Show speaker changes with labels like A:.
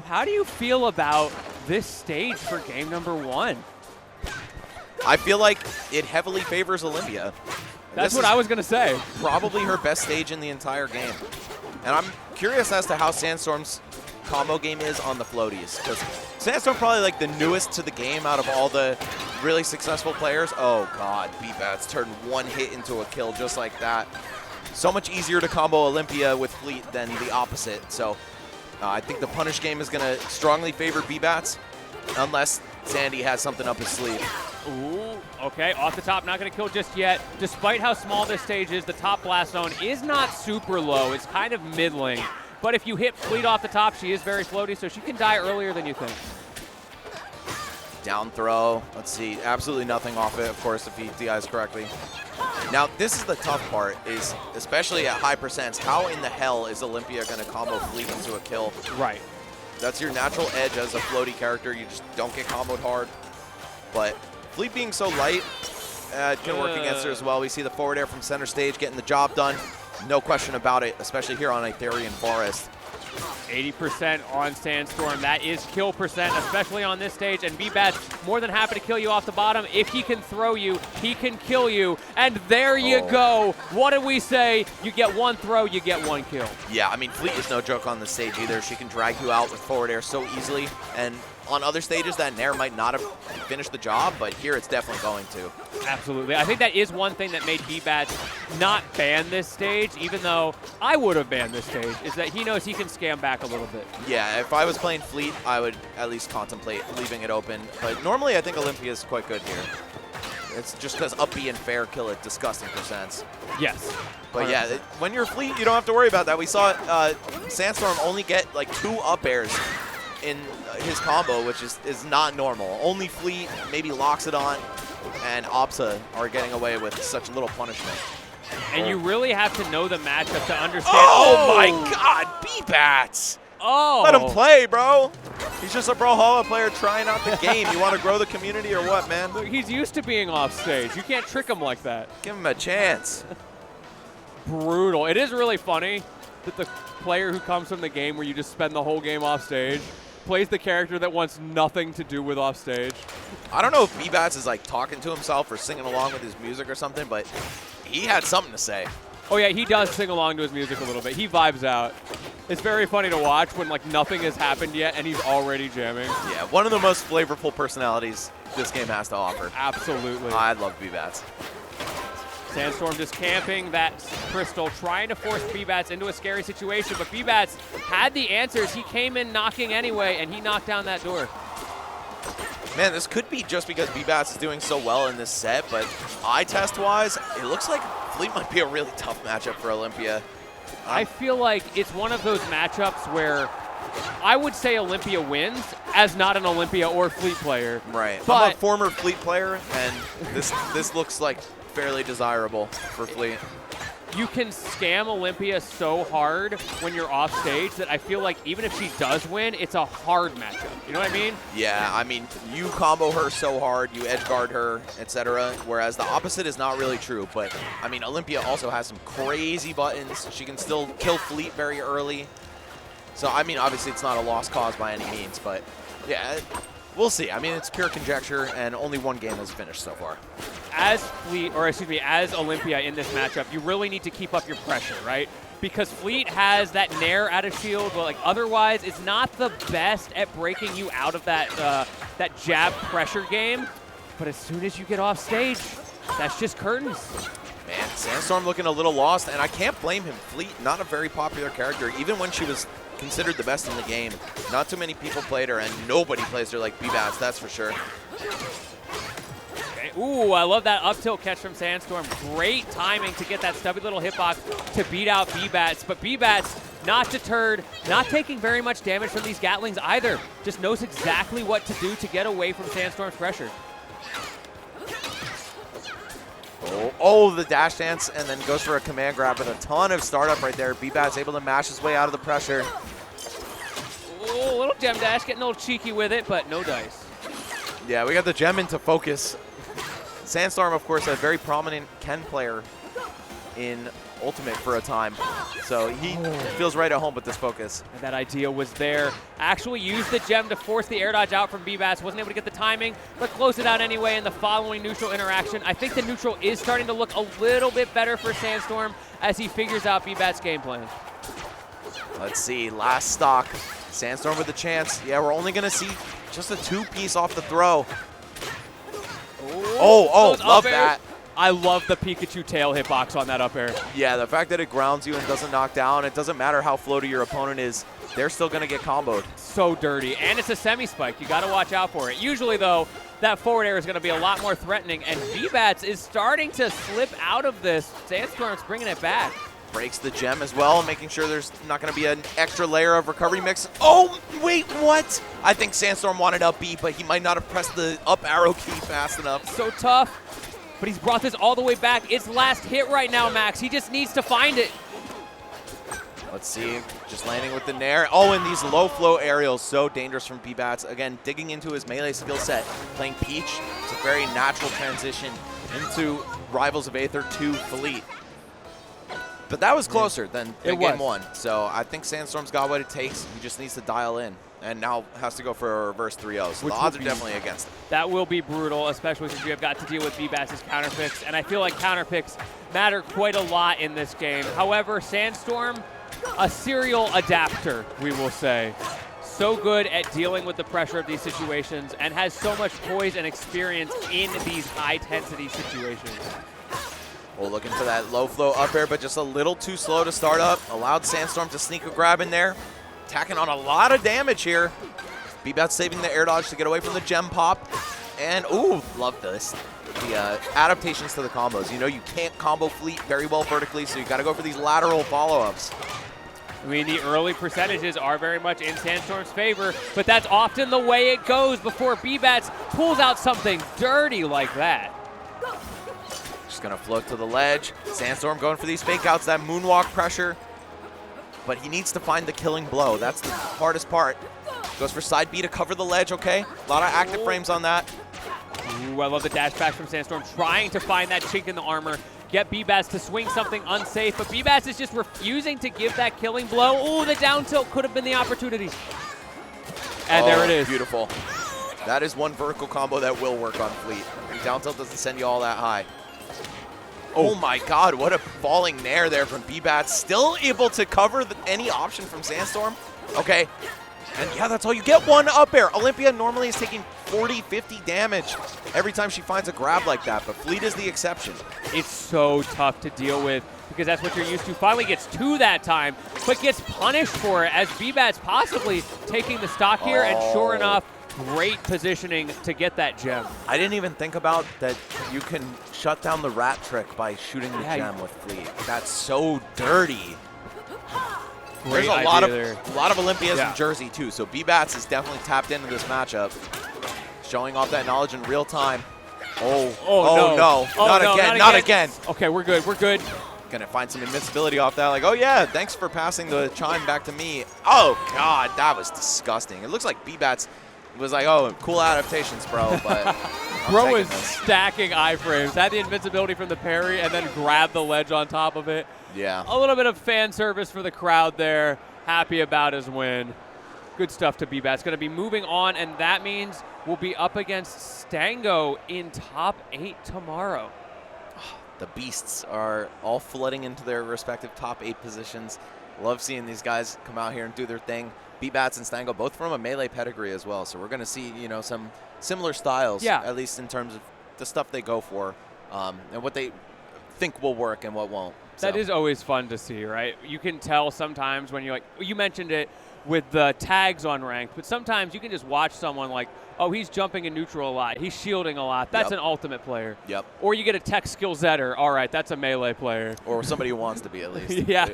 A: How do you feel about this stage for game number 1?
B: I feel like it heavily favors Olympia.
A: That's what I was going to say.
B: Probably her best stage in the entire game. And I'm curious as to how Sandstorm's combo game is on the floaties, because Sandstorm probably like the newest to the game out of all the really successful players. Oh God, Bbatts turned one hit into a kill just like that. So much easier to combo Olympia with Fleet than the opposite. So I think the punish game is going to strongly favor Bbatts, unless Sandy has something up his sleeve.
A: Ooh, okay, off the top, not going to kill just yet. Despite how small this stage is, the top blast zone is not super low. It's kind of middling. But if you hit Fleet off the top, she is very floaty, so she can die earlier than you think.
B: Down throw. Let's see. Absolutely nothing off it, of course, if he DIs correctly. Now, this is the tough part, is especially at high percents, how in the hell is Olympia going to combo Fleet into a kill?
A: Right.
B: That's your natural edge as a floaty character. You just don't get comboed hard. But Fleet being so light, can work against her as well. We see the forward air from center stage getting the job done. No question about it, especially here on Aetherian Forest.
A: 80% on Sandstorm. That is kill percent, especially on this stage. And Bbatts more than happy to kill you off the bottom. If he can throw you, he can kill you. And there you go. What did we say? You get one throw, you get one kill.
B: Yeah, I mean, Fleet is no joke on this stage either. She can drag you out with forward air so easily. And on other stages, that Nair might not have finished the job, but here it's definitely going to.
A: Absolutely. I think that is one thing that made Bbatts not ban this stage, even though I would have banned this stage, is that he knows he can scam back a little bit.
B: Yeah, if I was playing Fleet, I would at least contemplate leaving it open. But normally I think Olympia is quite good here. It's just because up B and fair kill at disgusting percents.
A: Yes.
B: But yeah, when you're Fleet, you don't have to worry about that. We saw Sandstorm only get like 2 up airs in his combo, which is not normal. Only Fleet, maybe locks it on, and Opsa are getting away with such little punishment.
A: And you really have to know the matchup to understand.
B: Oh my God, Bbatts!
A: Oh!
B: Let him play, bro. He's just a Brawlhalla player trying out the game. You want to grow the community or what, man?
A: Look, he's used to being off stage. You can't trick him like that.
B: Give him a chance.
A: Brutal. It is really funny that the player who comes from the game where you just spend the whole game off stage plays the character that wants nothing to do with off stage.
B: I don't know if Bbatts is like talking to himself or singing along with his music or something, but he had something to say.
A: Oh yeah, he does sing along to his music a little bit. He vibes out. It's very funny to watch when like nothing has happened yet and he's already jamming.
B: Yeah, one of the most flavorful personalities this game has to offer.
A: Absolutely.
B: I love Bbatts.
A: Sandstorm just camping that crystal, trying to force Bbatts into a scary situation, but Bbatts had the answers. He came in knocking anyway, and he knocked down that door.
B: Man, this could be just because Bbatts is doing so well in this set, but eye test-wise, it looks like Fleet might be a really tough matchup for Olympia.
A: I feel like it's one of those matchups where I would say Olympia wins as not an Olympia or Fleet player.
B: Right.
A: But
B: I'm a former Fleet player, and this looks like fairly desirable for Fleet.
A: You can scam Olympia so hard when you're off stage that I feel like even if she does win, it's a hard matchup. You know what I mean?
B: Yeah, I mean, you combo her so hard, you edge guard her, etc. Whereas the opposite is not really true. But, I mean, Olympia also has some crazy buttons. She can still kill Fleet very early. So, I mean, obviously it's not a lost cause by any means. But, yeah, we'll see. I mean, it's pure conjecture, and only one game has finished so far.
A: As Fleet, or excuse me, as Olympia in this matchup, you really need to keep up your pressure, right? Because Fleet has that Nair out of shield, but like otherwise, it's not the best at breaking you out of that that jab pressure game. But as soon as you get off stage, that's just curtains.
B: Man, Sandstorm looking a little lost, and I can't blame him. Fleet, not a very popular character, even when she was considered the best in the game. Not too many people played her, and nobody plays her like Bbatts, that's for sure.
A: Ooh, I love that up tilt catch from Sandstorm. Great timing to get that stubby little hitbox to beat out Bbatts. But Bbatts, not deterred, not taking very much damage from these Gatlings either. Just knows exactly what to do to get away from Sandstorm's pressure.
B: Oh, the dash dance, and then goes for a command grab with a ton of startup right there. Bbatts able to mash his way out of the pressure.
A: Oh, a little gem dash, getting a little cheeky with it, but no dice.
B: Yeah, we got the gem into focus. Sandstorm, of course, a very prominent Ken player in ultimate for a time. So he feels right at home with this focus.
A: And that idea was there. Actually used the gem to force the air dodge out from Bbatts. Wasn't able to get the timing, but closed it out anyway in the following neutral interaction. I think the neutral is starting to look a little bit better for Sandstorm as he figures out Bbatts' game plan.
B: Let's see, last stock. Sandstorm with a chance. Yeah, we're only gonna see just a 2-piece off the throw. Oh, love that.
A: I love the Pikachu tail hitbox on that up air.
B: Yeah, the fact that it grounds you and doesn't knock down, it doesn't matter how floaty your opponent is, they're still going to get comboed.
A: So dirty. And it's a semi-spike. You got to watch out for it. Usually, though, that forward air is going to be a lot more threatening, and Bbatts is starting to slip out of this. Sandstorm's bringing it back.
B: Breaks the gem as well, making sure there's not going to be an extra layer of recovery mix. Oh, wait, what? I think Sandstorm wanted up B, but he might not have pressed the up arrow key fast enough.
A: So tough, but he's brought this all the way back. It's last hit right now, Max. He just needs to find it.
B: Let's see, just landing with the nair. Oh, and these low flow aerials, so dangerous from Bbatts. Again, digging into his melee skill set, playing Peach. It's a very natural transition into Rivals of Aether to Fleet. But that was closer than game one. So I think Sandstorm's got what it takes. He just needs to dial in. And now has to go for a reverse 3-0. So the odds are definitely against him.
A: That will be brutal, especially since you have got to deal with Bbatts' counter picks. And I feel like counter picks matter quite a lot in this game. However, Sandstorm, a serial adapter, we will say. So good at dealing with the pressure of these situations and has so much poise and experience in these high-intensity situations.
B: Well, looking for that low flow up air, but just a little too slow to start up. Allowed Sandstorm to sneak a grab in there. Tacking on a lot of damage here. Bbatts saving the air dodge to get away from the gem pop. And, ooh, love this. The adaptations to the combos. You know you can't combo Fleet very well vertically, so you got to go for these lateral follow-ups.
A: I mean, the early percentages are very much in Sandstorm's favor, but that's often the way it goes before Bbatts pulls out something dirty like that.
B: Just going to float to the ledge. Sandstorm going for these fake outs, that moonwalk pressure. But he needs to find the killing blow. That's the hardest part. Goes for side B to cover the ledge, okay? A lot of active frames on that.
A: Ooh, I love the dash back from Sandstorm, trying to find that chink in the armor, get Bbatts to swing something unsafe, but Bbatts is just refusing to give that killing blow. Ooh, the down tilt could have been the opportunity. And there it is.
B: Beautiful. That is one vertical combo that will work on Fleet. The down tilt doesn't send you all that high. Oh my God, what a falling nair there from Bbatts. Still able to cover any option from Sandstorm. Okay, and yeah, that's all you get, one up air. Olympia normally is taking 40, 50 damage every time she finds a grab like that, but Fleet is the exception.
A: It's so tough to deal with because that's what you're used to. Finally gets two that time, but gets punished for it as Bbatts possibly taking the stock here, and sure enough, great positioning to get that gem.
B: I didn't even think about that you can shut down the rat trick by shooting the gem with Fleet. That's so dirty. There's a lot of Olympias in Jersey too, so Bbatts is definitely tapped into this matchup. Showing off that knowledge in real time. No. Not again.
A: Okay, we're good, we're good.
B: Gonna find some invincibility off that, like, oh yeah, thanks for passing the chime back to me. Oh God, that was disgusting. It looks like Bbatts was like, oh, cool adaptations, bro, but
A: bro is stacking iframes. Had the invincibility from the parry and then grabbed the ledge on top of it.
B: Yeah.
A: A little bit of fan service for the crowd there. Happy about his win. Good stuff to Bbatts. Going to be moving on, and that means we'll be up against Stango in top 8 tomorrow.
B: The beasts are all flooding into their respective top 8 positions. Love seeing these guys come out here and do their thing. Bbatts and Stango, both from a melee pedigree as well. So we're going to see, you know, some similar styles, at least in terms of the stuff they go for, and what they think will work and what won't.
A: That is always fun to see, right? You can tell sometimes when you're like, you mentioned it with the tags on ranked, but sometimes you can just watch someone like, oh, he's jumping in neutral a lot, he's shielding a lot. That's an ultimate player.
B: Yep.
A: Or you get a tech skill zetter. All right, that's a melee player.
B: Or somebody who wants to be, at least.
A: Yeah.